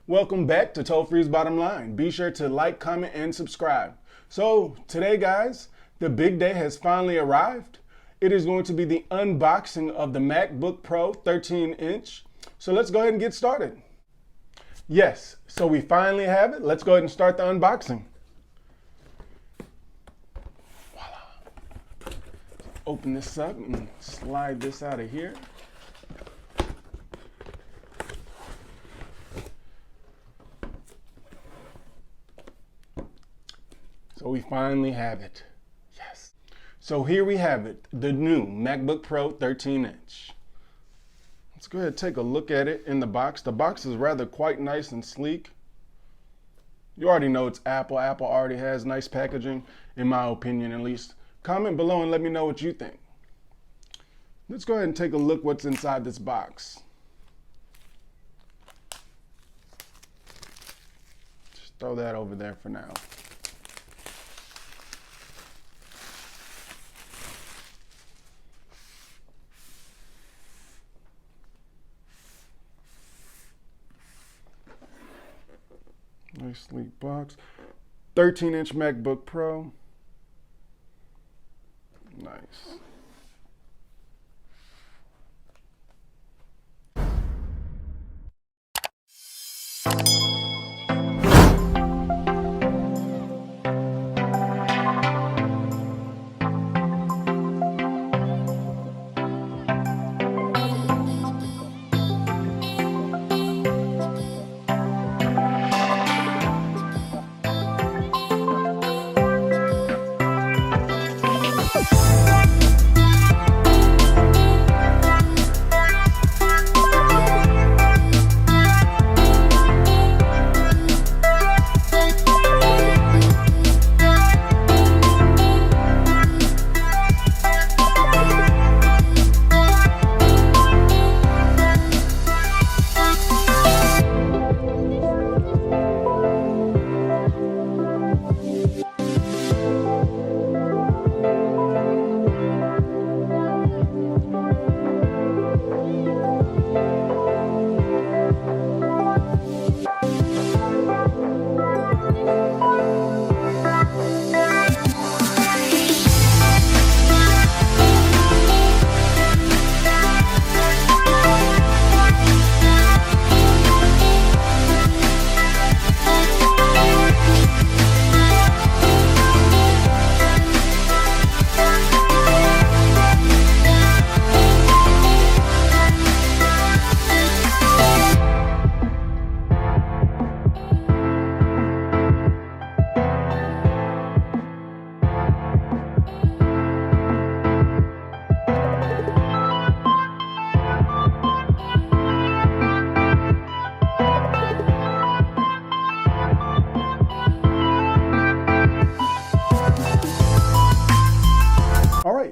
Welcome back to Tolefree's Bottom Line. Be sure to like, comment, and subscribe. So today, guys, the big day has finally arrived. It is going to be the unboxing of the MacBook Pro 13-inch. So let's go ahead and get started. Yes, so we finally have it. Let's go ahead and start the unboxing. Voila. Open this up and slide this out of here. So we finally have it. Yes. So here we have it, the new MacBook Pro 13-inch. Let's go ahead and take a look at it in the box. The box is rather quite nice and sleek. You already know it's Apple. Apple already has nice packaging, in my opinion at least. Comment below and let me know what you think. Let's go ahead and take a look what's inside this box. Just throw that over there for now. Nice sleek box. 13-inch MacBook Pro. Nice.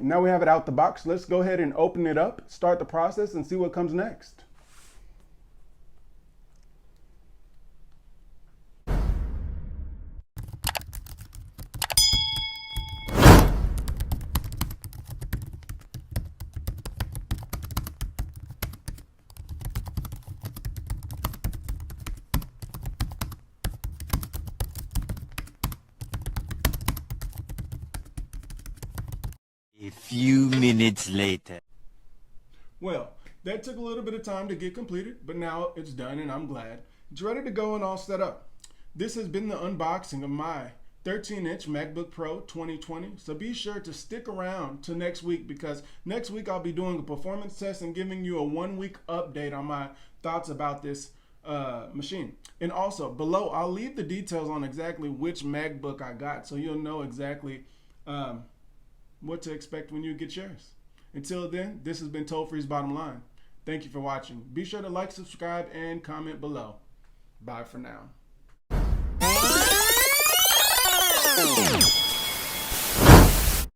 Now we have it out the box. Let's go ahead and open it up, start the process, and see what comes next. A few minutes later. Well, that took a little bit of time to get completed, but now it's done and I'm glad. It's ready to go and all set up. This has been the unboxing of my 13-inch MacBook Pro 2020. So be sure to stick around to next week, because next week I'll be doing a performance test and giving you a 1-week update on my thoughts about this machine. And also below I'll leave the details on exactly which MacBook I got, so you'll know exactly what to expect when you get yours. Until then, this has been Tolefree's Bottom Line. Thank you for watching. Be sure to like, subscribe, and comment below. Bye for now.